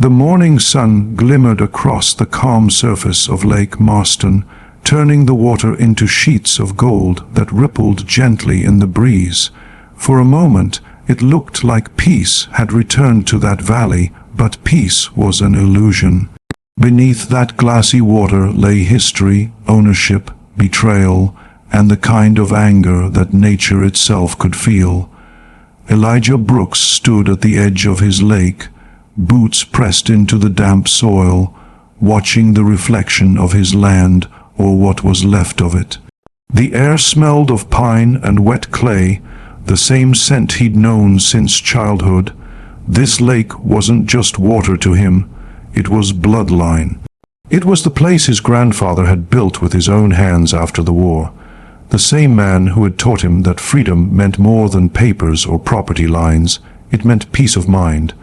The morning sun glimmered across the calm surface of Lake Marston, turning the water into sheets of gold that rippled gently in the breeze. For a moment, it looked like peace had returned to that valley, but peace was an illusion. Beneath that glassy water lay history, ownership, betrayal, and the kind of anger that nature itself could feel. Elijah Brooks stood at the edge of his lake, boots pressed into the damp soil, watching the reflection of his land, or what was left of it. The air smelled of pine and wet clay, the same scent he'd known since childhood. This lake wasn't just water to him, it was bloodline. It was the place his grandfather had built with his own hands after the war. The same man who had taught him that freedom meant more than papers or property lines. It meant peace of mind.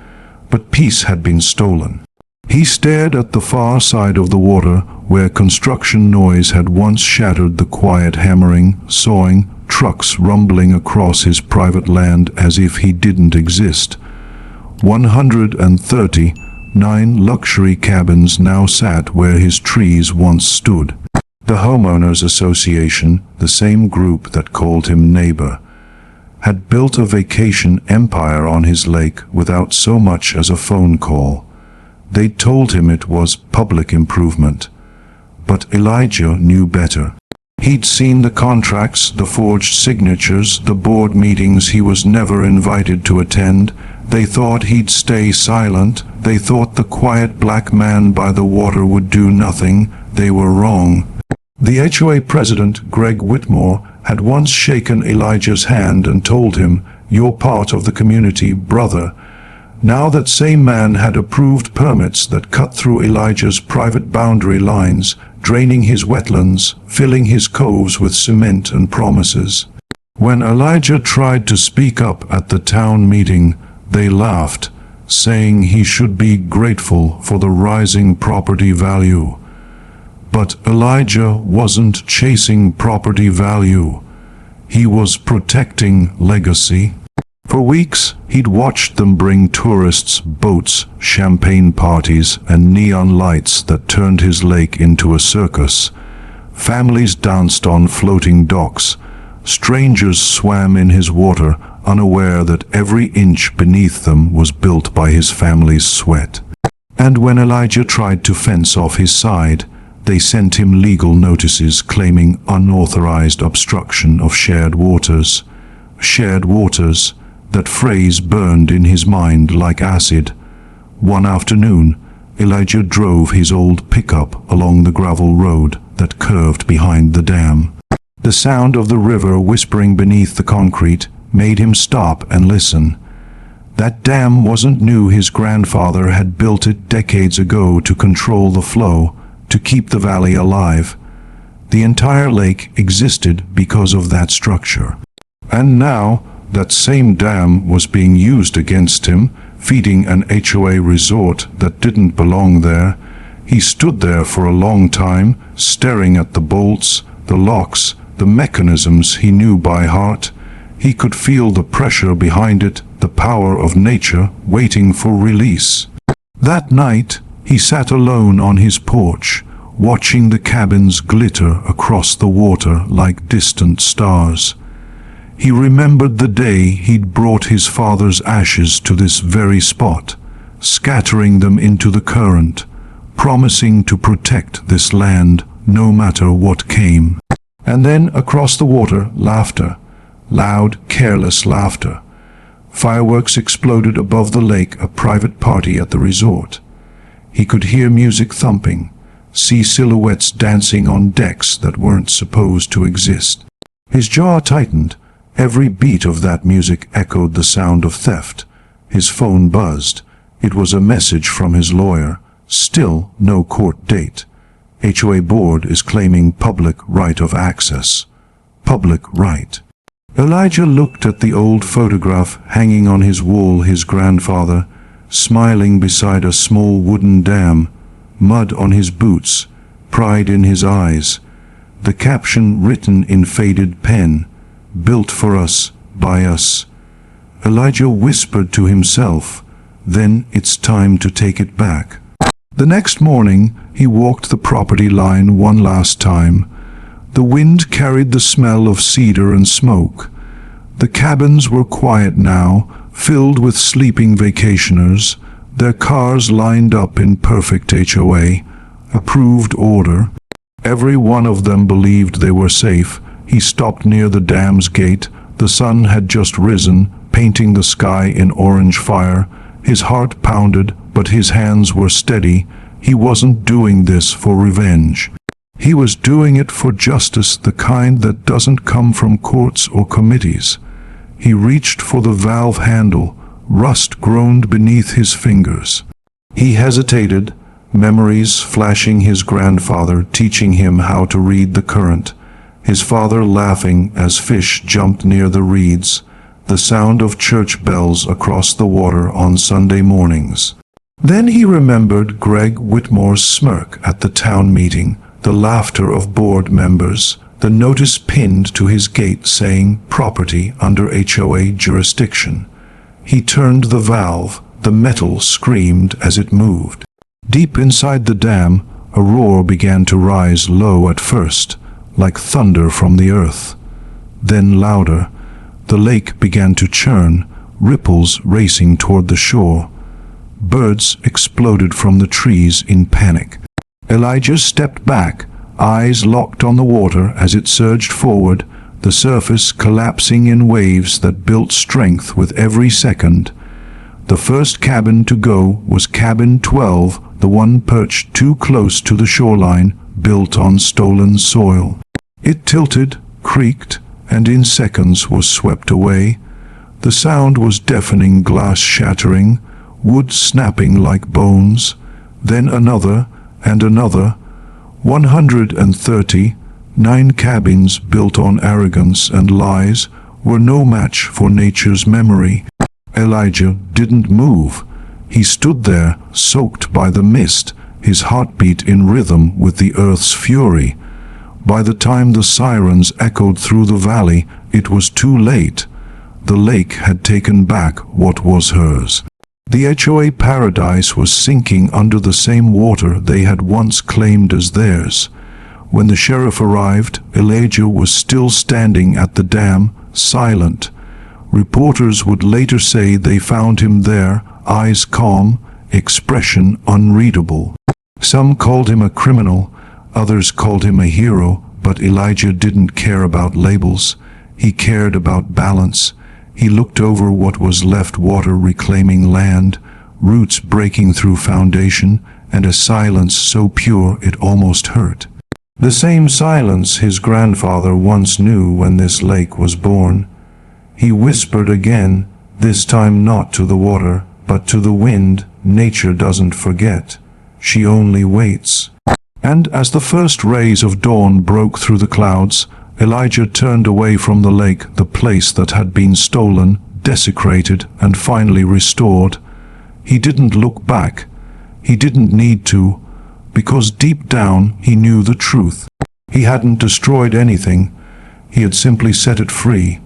But peace had been stolen. He stared at the far side of the water, where construction noise had once shattered the quiet hammering, sawing, trucks rumbling across his private land as if he didn't exist. 139 luxury cabins now sat where his trees once stood. The Homeowners Association, the same group that called him neighbor, had built a vacation empire on his lake without so much as a phone call. They'd told him it was public improvement. But Elijah knew better. He'd seen the contracts, the forged signatures, the board meetings he was never invited to attend. They thought he'd stay silent. They thought the quiet black man by the water would do nothing. They were wrong. The HOA president, Greg Whitmore, had once shaken Elijah's hand and told him, "You're part of the community, brother." Now that same man had approved permits that cut through Elijah's private boundary lines, draining his wetlands, filling his coves with cement and promises. When Elijah tried to speak up at the town meeting, they laughed, saying he should be grateful for the rising property value. But Elijah wasn't chasing property value. He was protecting legacy. For weeks, he'd watched them bring tourists, boats, champagne parties, and neon lights that turned his lake into a circus. Families danced on floating docks. Strangers swam in his water, unaware that every inch beneath them was built by his family's sweat. And when Elijah tried to fence off his side, they sent him legal notices claiming unauthorized obstruction of shared waters. Shared waters. That phrase burned in his mind like acid. One afternoon, Elijah drove his old pickup along the gravel road that curved behind the dam. The sound of the river whispering beneath the concrete made him stop and listen. That dam wasn't new. His grandfather had built it decades ago to control the flow, to keep the valley alive. The entire lake existed because of that structure. And now, that same dam was being used against him, feeding an HOA resort that didn't belong there. He stood there for a long time, staring at the bolts, the locks, the mechanisms he knew by heart. He could feel the pressure behind it, the power of nature waiting for release. That night, he sat alone on his porch, watching the cabins glitter across the water like distant stars. He remembered the day he'd brought his father's ashes to this very spot, scattering them into the current, promising to protect this land no matter what came. And then across the water, laughter, loud, careless laughter. Fireworks exploded above the lake, a private party at the resort. He could hear music thumping, see silhouettes dancing on decks that weren't supposed to exist. His jaw tightened. Every beat of that music echoed the sound of theft. His phone buzzed. It was a message from his lawyer. Still no court date. HOA board is claiming public right of access. Public right. Elijah looked at the old photograph hanging on his wall, his grandfather, smiling beside a small wooden dam, mud on his boots, pride in his eyes. The caption written in faded pen, "Built for us, by us." Elijah whispered to himself, then it's time to take it back. The next morning, he walked the property line one last time. The wind carried the smell of cedar and smoke. The cabins were quiet now, filled with sleeping vacationers, their cars lined up in perfect HOA, approved order. Every one of them believed they were safe. He stopped near the dam's gate. The sun had just risen, painting the sky in orange fire. His heart pounded, but his hands were steady. He wasn't doing this for revenge. He was doing it for justice, the kind that doesn't come from courts or committees. He reached for the valve handle. Rust groaned beneath his fingers. He hesitated, memories flashing his grandfather teaching him how to read the current, his father laughing as fish jumped near the reeds, the sound of church bells across the water on Sunday mornings. Then he remembered Greg Whitmore's smirk at the town meeting, the laughter of board members, the notice pinned to his gate saying property under HOA jurisdiction. He turned the valve. The metal screamed as it moved. Deep inside the dam, a roar began to rise, low at first, like thunder from the earth. Then louder. The lake began to churn, ripples racing toward the shore. Birds exploded from the trees in panic. Elijah stepped back, eyes locked on the water as it surged forward, the surface collapsing in waves that built strength with every second. The first cabin to go was cabin 12, the one perched too close to the shoreline, built on stolen soil. It tilted, creaked, and in seconds was swept away. The sound was deafening, glass shattering, wood snapping like bones. Then another and another. 130, 9 cabins built on arrogance and lies were no match for nature's memory. Elijah didn't move. He stood there, soaked by the mist, his heartbeat in rhythm with the earth's fury. By the time the sirens echoed through the valley, it was too late. The lake had taken back what was hers. The HOA paradise was sinking under the same water they had once claimed as theirs. When the sheriff arrived, Elijah was still standing at the dam, silent. Reporters would later say they found him there, eyes calm, expression unreadable. Some called him a criminal, others called him a hero, but Elijah didn't care about labels. He cared about balance. He looked over what was left, water reclaiming land, roots breaking through foundation, and a silence so pure it almost hurt. The same silence his grandfather once knew when this lake was born. He whispered again, this time not to the water, but to the wind, nature doesn't forget. She only waits. And as the first rays of dawn broke through the clouds, Elijah turned away from the lake, the place that had been stolen, desecrated, and finally restored. He didn't look back. He didn't need to, because deep down he knew the truth. He hadn't destroyed anything. He had simply set it free.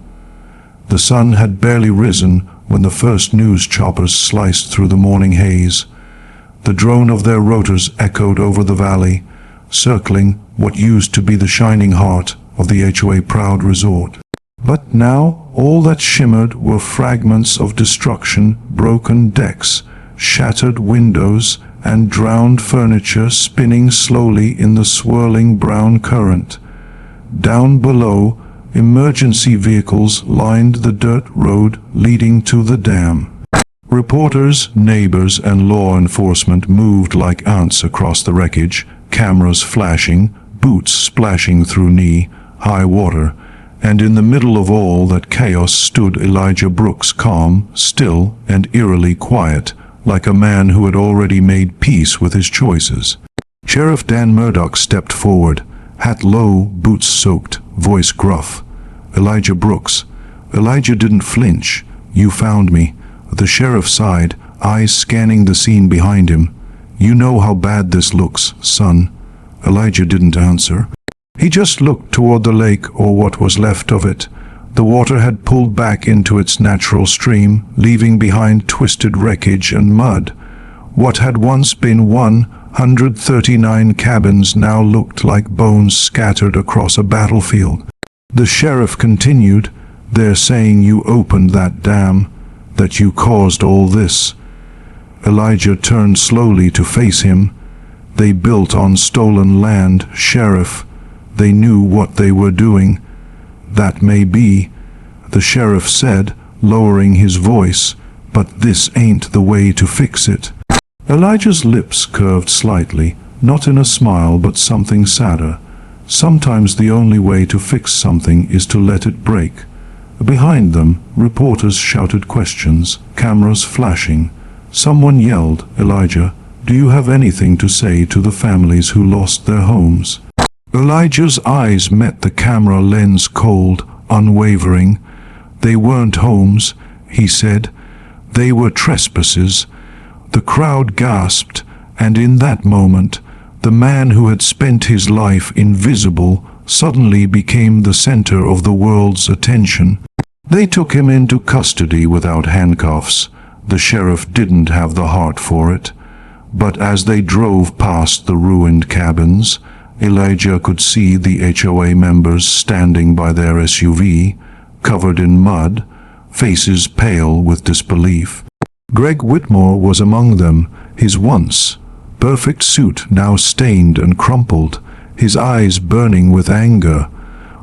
The sun had barely risen when the first news choppers sliced through the morning haze. The drone of their rotors echoed over the valley, circling what used to be the shining heart of the HOA proud resort. But now all that shimmered were fragments of destruction, broken decks, shattered windows, and drowned furniture spinning slowly in the swirling brown current. Down below, emergency vehicles lined the dirt road leading to the dam. Reporters, neighbors, and law enforcement moved like ants across the wreckage, cameras flashing, boots splashing through knee-high water, and in the middle of all that chaos stood Elijah Brooks, calm, still, and eerily quiet, like a man who had already made peace with his choices. Sheriff Dan Murdoch stepped forward, hat low, boots soaked, voice gruff. Elijah Brooks. Elijah didn't flinch. You found me. The sheriff sighed, eyes scanning the scene behind him. You know how bad this looks, son. Elijah didn't answer. He just looked toward the lake, or what was left of it. The water had pulled back into its natural stream, leaving behind twisted wreckage and mud. What had once been 139 cabins now looked like bones scattered across a battlefield. The sheriff continued, "They're saying you opened that dam, that you caused all this." Elijah turned slowly to face him. "They built on stolen land, Sheriff. They knew what they were doing." "That may be," the sheriff said, lowering his voice, "but this ain't the way to fix it." Elijah's lips curved slightly, not in a smile but something sadder. Sometimes the only way to fix something is to let it break. Behind them, reporters shouted questions, cameras flashing. Someone yelled, "Elijah, do you have anything to say to the families who lost their homes?" Elijah's eyes met the camera lens, cold, unwavering. "They weren't homes," he said. "They were trespasses." The crowd gasped, and in that moment, the man who had spent his life invisible suddenly became the center of the world's attention. They took him into custody without handcuffs. The sheriff didn't have the heart for it. But as they drove past the ruined cabins, Elijah could see the HOA members standing by their SUV, covered in mud, faces pale with disbelief. Greg Whitmore was among them, his once perfect suit now stained and crumpled, his eyes burning with anger.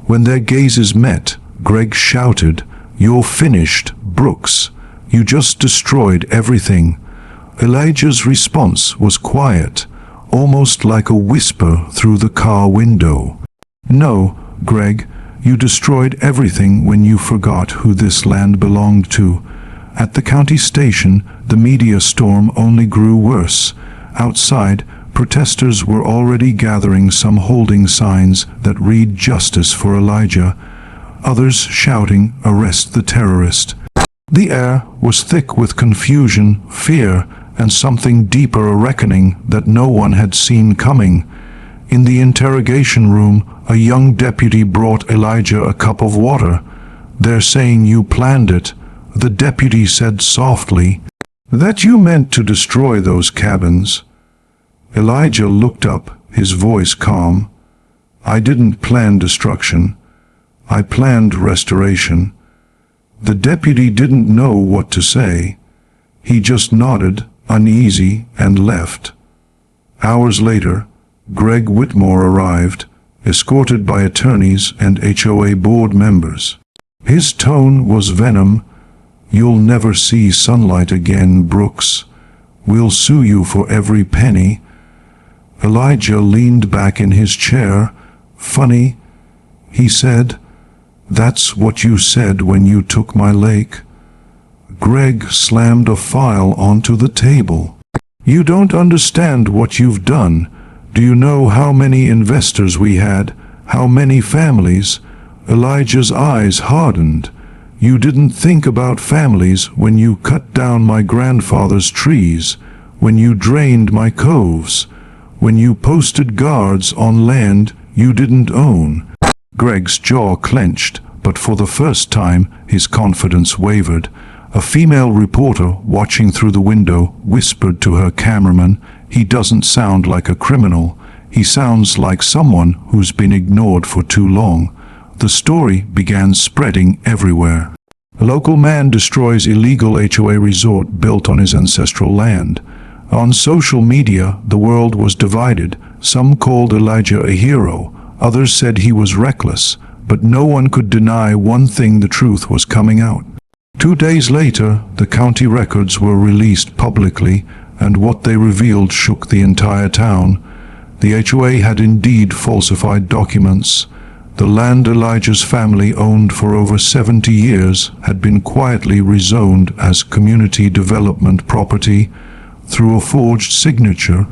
When their gazes met, Greg shouted, "You're finished, Brooks. You just destroyed everything." Elijah's response was quiet, almost like a whisper through the car window. "No, Greg, you destroyed everything when you forgot who this land belonged to." At the county station, the media storm only grew worse. Outside, protesters were already gathering, some holding signs that read "Justice for Elijah," others shouting, "Arrest the terrorist." The air was thick with confusion, fear, and something deeper, a reckoning that no one had seen coming. In the interrogation room, a young deputy brought Elijah a cup of water. "They're saying you planned it," the deputy said softly. "That you meant to destroy those cabins." Elijah looked up, his voice calm. "I didn't plan destruction. I planned restoration." The deputy didn't know what to say. He just nodded, uneasy, and left. Hours later, Greg Whitmore arrived, escorted by attorneys and HOA board members. His tone was venom. "You'll never see sunlight again, Brooks. We'll sue you for every penny." Elijah leaned back in his chair. "Funny," he said. "That's what you said when you took my lake." Greg slammed a file onto the table. "You don't understand what you've done. Do you know how many investors we had? How many families?" Elijah's eyes hardened. "You didn't think about families when you cut down my grandfather's trees, when you drained my coves, when you posted guards on land you didn't own." Greg's jaw clenched, but for the first time his confidence wavered. A female reporter watching through the window whispered to her cameraman, "He doesn't sound like a criminal. He sounds like someone who's been ignored for too long." The story began spreading everywhere. A local man destroys illegal HOA resort built on his ancestral land. On social media, the world was divided. Some called Elijah a hero. Others said he was reckless. But no one could deny one thing: the truth was coming out. 2 days later, the county records were released publicly, and what they revealed shook the entire town. The HOA had indeed falsified documents. The land Elijah's family owned for over 70 years had been quietly rezoned as community development property through a forged signature.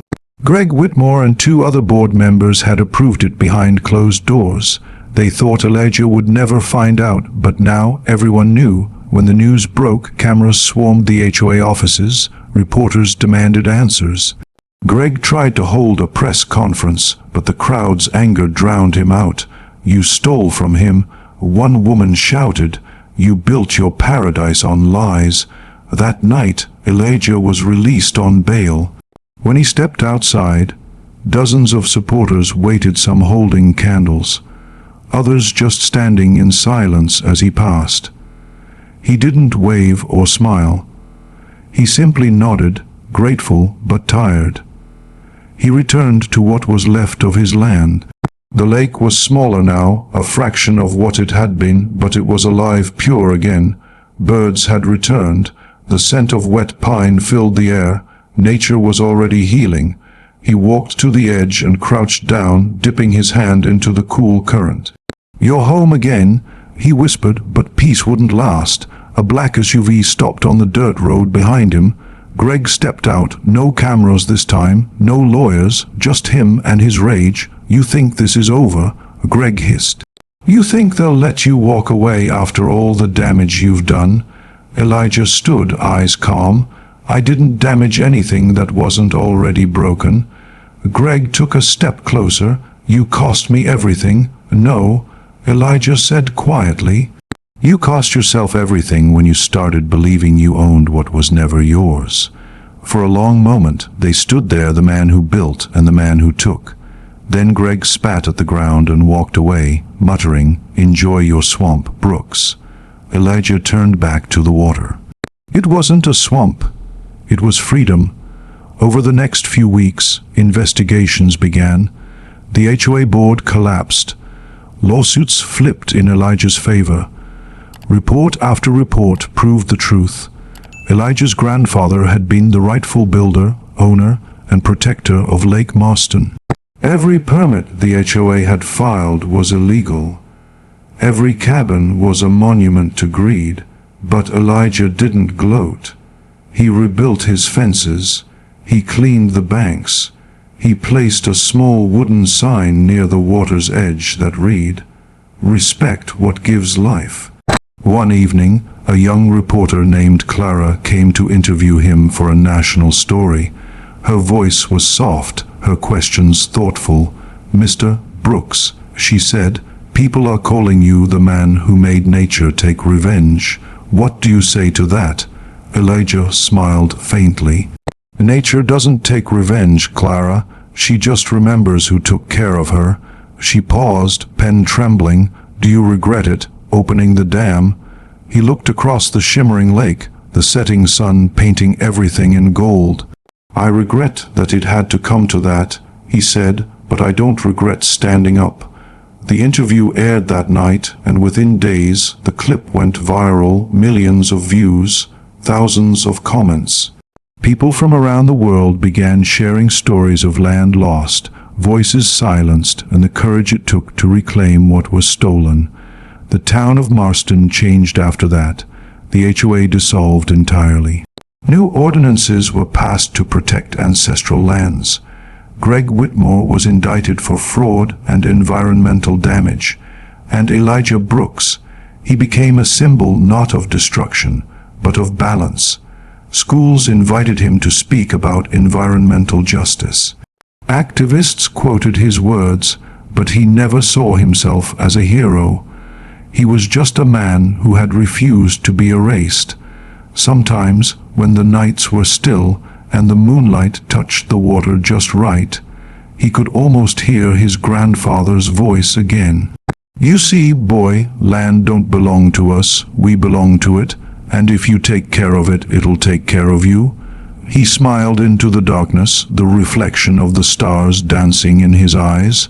Greg Whitmore and 2 other board members had approved it behind closed doors. They thought Elijah would never find out, but now everyone knew. When the news broke, cameras swarmed the HOA offices. Reporters demanded answers. Greg tried to hold a press conference, but the crowd's anger drowned him out. "You stole from him. One woman shouted, "You built your paradise on lies." That night, Elijah was released on bail. When he stepped outside, dozens of supporters waited, some holding candles, others just standing in silence as he passed. He didn't wave or smile. He simply nodded, grateful but tired. He returned to what was left of his land. The lake was smaller now, a fraction of what it had been, but it was alive, pure again. Birds had returned. The scent of wet pine filled the air. Nature was already healing. He walked to the edge and crouched down, dipping his hand into the cool current. "You're home again," he whispered, but peace wouldn't last. A black SUV stopped on the dirt road behind him. Greg stepped out. No cameras this time, no lawyers, just him and his rage. "You think this is over?" Greg hissed. "You think they'll let you walk away after all the damage you've done?" Elijah stood, eyes calm. "I didn't damage anything that wasn't already broken." Greg took a step closer. "You cost me everything." "No," Elijah said quietly. "You cost yourself everything when you started believing you owned what was never yours." For a long moment they stood there, the man who built and the man who took. Then Greg spat at the ground and walked away, muttering, "Enjoy your swamp, Brooks." Elijah turned back to the water. It wasn't a swamp. It was freedom. Over the next few weeks, investigations began. The HOA board collapsed. Lawsuits flipped in Elijah's favor. Report after report proved the truth. Elijah's grandfather had been the rightful builder, owner, and protector of Lake Marston. Every permit the HOA had filed was illegal. Every cabin was a monument to greed. But Elijah didn't gloat. He rebuilt his fences. He cleaned the banks. He placed a small wooden sign near the water's edge that read, "Respect what gives life." One evening, a young reporter named Clara came to interview him for a national story. Her voice was soft, her questions thoughtful. "Mr. Brooks," she said, "people are calling you the man who made nature take revenge. What do you say to that?" Elijah smiled faintly. "Nature doesn't take revenge, Clara. She just remembers who took care of her." She paused, pen trembling. "Do you regret it, opening the dam?" He looked across the shimmering lake, the setting sun painting everything in gold. "I regret that it had to come to that," he said, "but I don't regret standing up." The interview aired that night, and within days the clip went viral, millions of views, thousands of comments. People from around the world began sharing stories of land lost, voices silenced, and the courage it took to reclaim what was stolen. The town of Marston changed after that. The HOA dissolved entirely. New ordinances were passed to protect ancestral lands. Greg Whitmore was indicted for fraud and environmental damage. And Elijah Brooks, he became a symbol not of destruction, but of balance. Schools invited him to speak about environmental justice. Activists quoted his words, but he never saw himself as a hero. He was just a man who had refused to be erased. Sometimes, when the nights were still and the moonlight touched the water just right, he could almost hear his grandfather's voice again. "You see, boy, land don't belong to us, we belong to it, and if you take care of it, it'll take care of you." He smiled into the darkness, the reflection of the stars dancing in his eyes.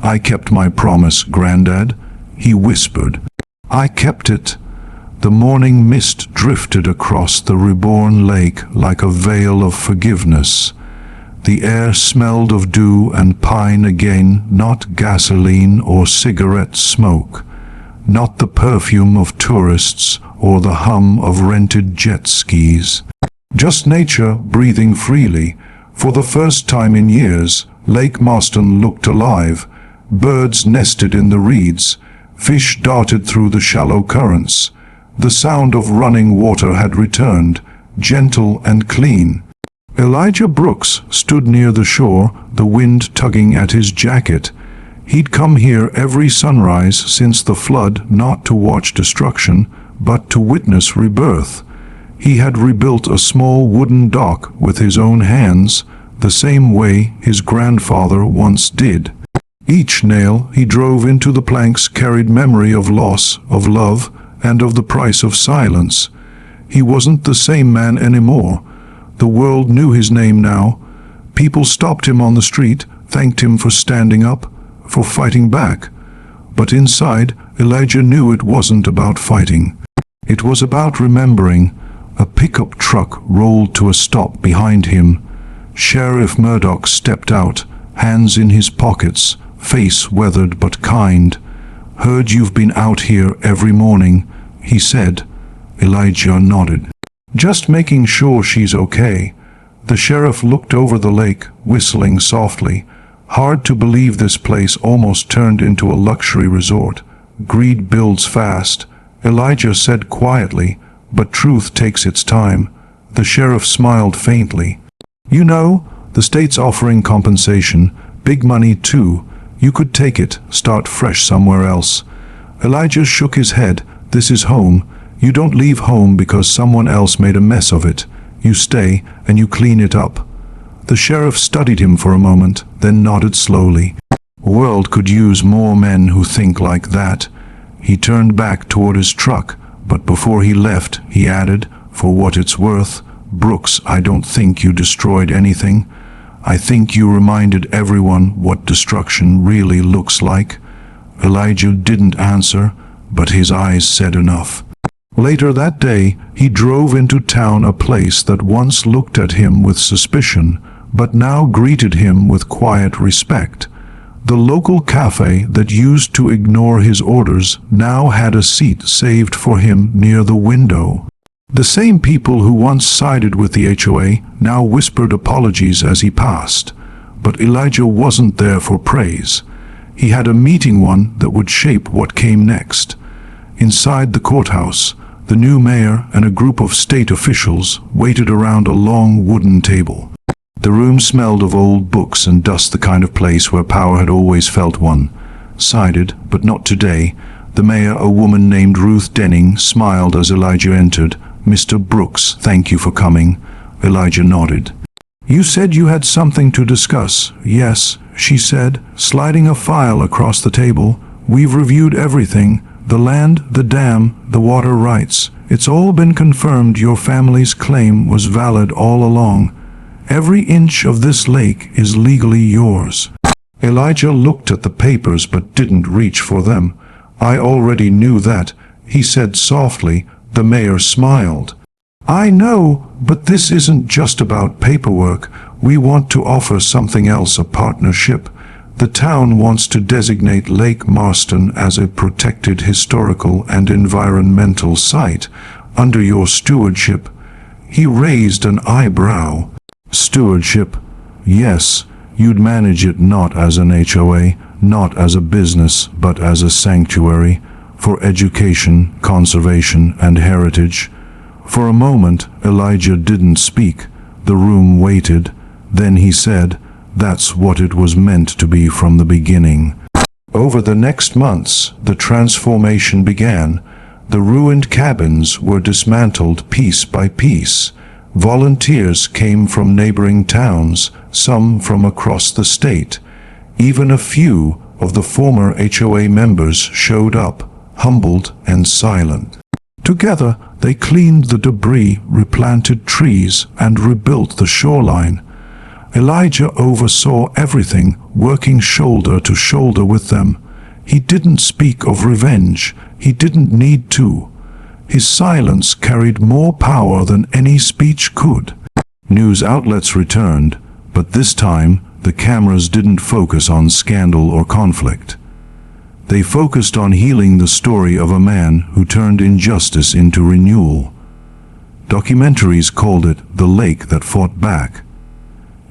"I kept my promise, Granddad," he whispered. "I kept it." The morning mist drifted across the reborn lake like a veil of forgiveness. The air smelled of dew and pine again, not gasoline or cigarette smoke, not the perfume of tourists or the hum of rented jet skis. Just nature breathing freely. For the first time in years, Lake Marston looked alive. Birds nested in the reeds. Fish darted through the shallow currents. The sound of running water had returned, gentle and clean. Elijah Brooks stood near the shore, the wind tugging at his jacket. He'd come here every sunrise since the flood, not to watch destruction, but to witness rebirth. He had rebuilt a small wooden dock with his own hands, the same way his grandfather once did. Each nail he drove into the planks carried memory of loss, of love, and of the price of silence. He wasn't the same man anymore. The world knew his name now. People stopped him on the street, thanked him for standing up, for fighting back. But inside, Elijah knew it wasn't about fighting. It was about remembering. A pickup truck rolled to a stop behind him. Sheriff Murdoch stepped out, hands in his pockets, face weathered but kind. "Heard you've been out here every morning," he said. Elijah nodded. "Just making sure she's okay." The sheriff looked over the lake, whistling softly. Hard to believe this place almost turned into a luxury resort. Greed builds fast, Elijah said quietly, but truth takes its time. The sheriff smiled faintly. "You know, the state's offering compensation, big money too. You could take it, start fresh somewhere else." Elijah shook his head. "This is home. You don't leave home because someone else made a mess of it. You stay and you clean it up." The sheriff studied him for a moment, then nodded slowly. "The world could use more men who think like that." He turned back toward his truck, but before he left, he added, "For what it's worth, Brooks, I don't think you destroyed anything. I think you reminded everyone what destruction really looks like." Elijah didn't answer, but his eyes said enough. Later that day, he drove into town, a place that once looked at him with suspicion, but now greeted him with quiet respect. The local cafe that used to ignore his orders now had a seat saved for him near the window. The same people who once sided with the HOA now whispered apologies as he passed. But Elijah wasn't there for praise. He had a meeting, one that would shape what came next. Inside the courthouse, the new mayor and a group of state officials waited around a long wooden table. The room smelled of old books and dust, the kind of place where power had always felt one-sided, but not today. The mayor, a woman named Ruth Denning, smiled as Elijah entered. "Mr. Brooks, thank you for coming." Elijah nodded. "You said you had something to discuss." "Yes," she said, sliding a file across the table. "We've reviewed everything. The land, the dam, the water rights. It's all been confirmed. Your family's claim was valid all along. Every inch of this lake is legally yours." Elijah looked at the papers but didn't reach for them. "I already knew that," he said softly. The mayor smiled. "I know, but this isn't just about paperwork. We want to offer something else, a partnership. The town wants to designate Lake Marston as a protected historical and environmental site under your stewardship." He raised an eyebrow. "Stewardship? Yes, you'd manage it not as an HOA, not as a business, but as a sanctuary for education, conservation, and heritage." For a moment, Elijah didn't speak. The room waited. Then he said, "That's what it was meant to be from the beginning." Over the next months, the transformation began. The ruined cabins were dismantled piece by piece. Volunteers came from neighboring towns, some from across the state. Even a few of the former HOA members showed up, humbled and silent. Together, they cleaned the debris, replanted trees, and rebuilt the shoreline. Elijah oversaw everything, working shoulder to shoulder with them. He didn't speak of revenge. He didn't need to. His silence carried more power than any speech could. News outlets returned, but this time the cameras didn't focus on scandal or conflict. They focused on healing the story of a man who turned injustice into renewal. Documentaries called it the lake that fought back.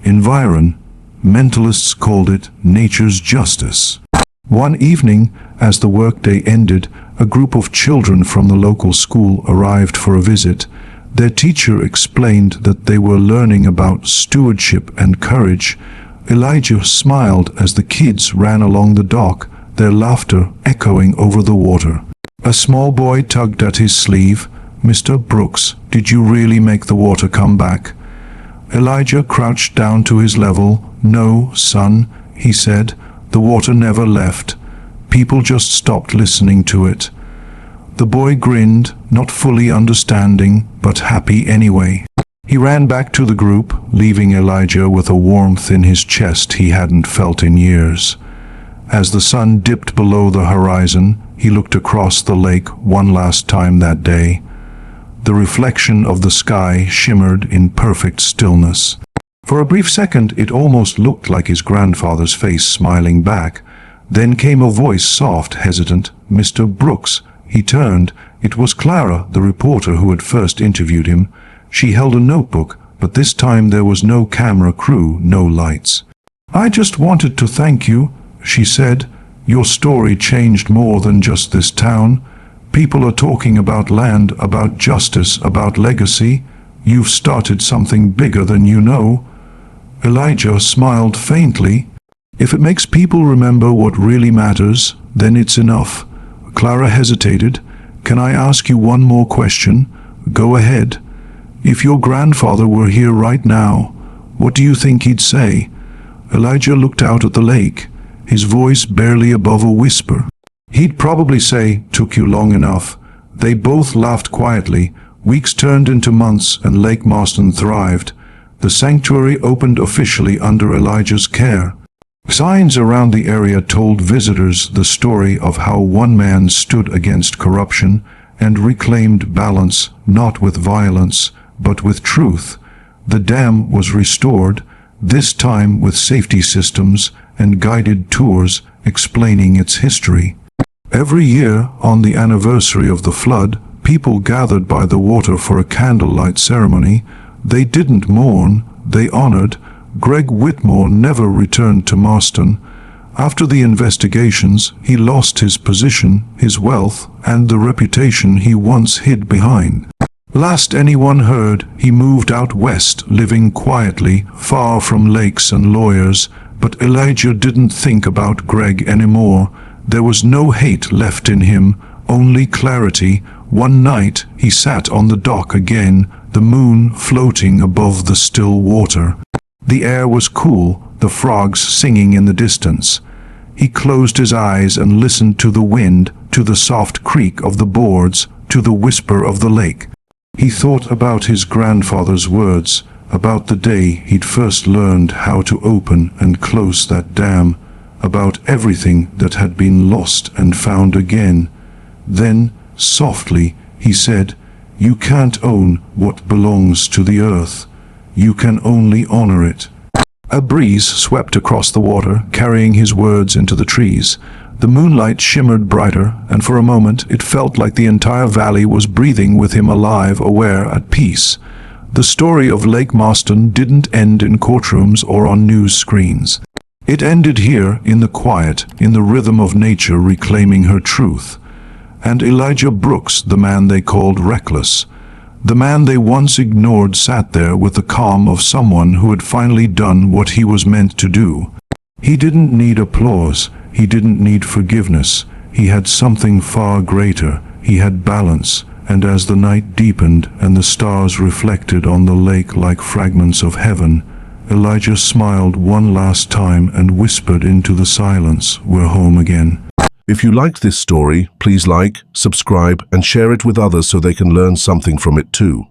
Environmentalists called it nature's justice. One evening, as the workday ended, a group of children from the local school arrived for a visit. Their teacher explained that they were learning about stewardship and courage. Elijah smiled as the kids ran along the dock, their laughter echoing over the water. A small boy tugged at his sleeve. "Mr. Brooks, did you really make the water come back?" Elijah crouched down to his level. "No, son," he said, "the water never left. People just stopped listening to it." The boy grinned, not fully understanding, but happy anyway. He ran back to the group, leaving Elijah with a warmth in his chest he hadn't felt in years. As the sun dipped below the horizon, he looked across the lake one last time that day. The reflection of the sky shimmered in perfect stillness. For a brief second, it almost looked like his grandfather's face smiling back. Then came a voice, soft, hesitant. "Mr. Brooks." He turned. It was Clara, the reporter who had first interviewed him. She held a notebook, but this time there was no camera crew, no lights. "I just wanted to thank you," she said. "Your story changed more than just this town. People are talking about land, about justice, about legacy. You've started something bigger than you know." Elijah smiled faintly. "If it makes people remember what really matters, then it's enough." Clara hesitated. "Can I ask you one more question?" "Go ahead." "If your grandfather were here right now, what do you think he'd say?" Elijah looked out at the lake, his voice barely above a whisper. "He'd probably say, 'Took you long enough.'" They both laughed quietly. Weeks turned into months, and Lake Marston thrived. The sanctuary opened officially under Elijah's care. Signs around the area told visitors the story of how one man stood against corruption and reclaimed balance, not with violence, but with truth. The dam was restored, this time with safety systems and guided tours explaining its history. Every year, on the anniversary of the flood, people gathered by the water for a candlelight ceremony. They didn't mourn, they honored. Greg Whitmore never returned to Marston. After the investigations, he lost his position, his wealth, and the reputation he once hid behind. Last anyone heard, he moved out west, living quietly, far from lakes and lawyers. But Elijah didn't think about Greg anymore. There was no hate left in him, only clarity. One night, he sat on the dock again, the moon floating above the still water. The air was cool, the frogs singing in the distance. He closed his eyes and listened to the wind, to the soft creak of the boards, to the whisper of the lake. He thought about his grandfather's words, about the day he'd first learned how to open and close that dam, about everything that had been lost and found again. Then, softly, he said, "You can't own what belongs to the earth. You can only honor it." A breeze swept across the water, carrying his words into the trees. The moonlight shimmered brighter, and for a moment it felt like the entire valley was breathing with him, alive, aware, at peace. The story of Lake Marston didn't end in courtrooms or on news screens. It ended here, in the quiet, in the rhythm of nature reclaiming her truth. And Elijah Brooks, the man they called reckless, the man they once ignored, sat there with the calm of someone who had finally done what he was meant to do. He didn't need applause. He didn't need forgiveness. He had something far greater. He had balance. And as the night deepened and the stars reflected on the lake like fragments of heaven, Elijah smiled one last time and whispered into the silence, "We're home again." If you liked this story, please like, subscribe, and share it with others so they can learn something from it too.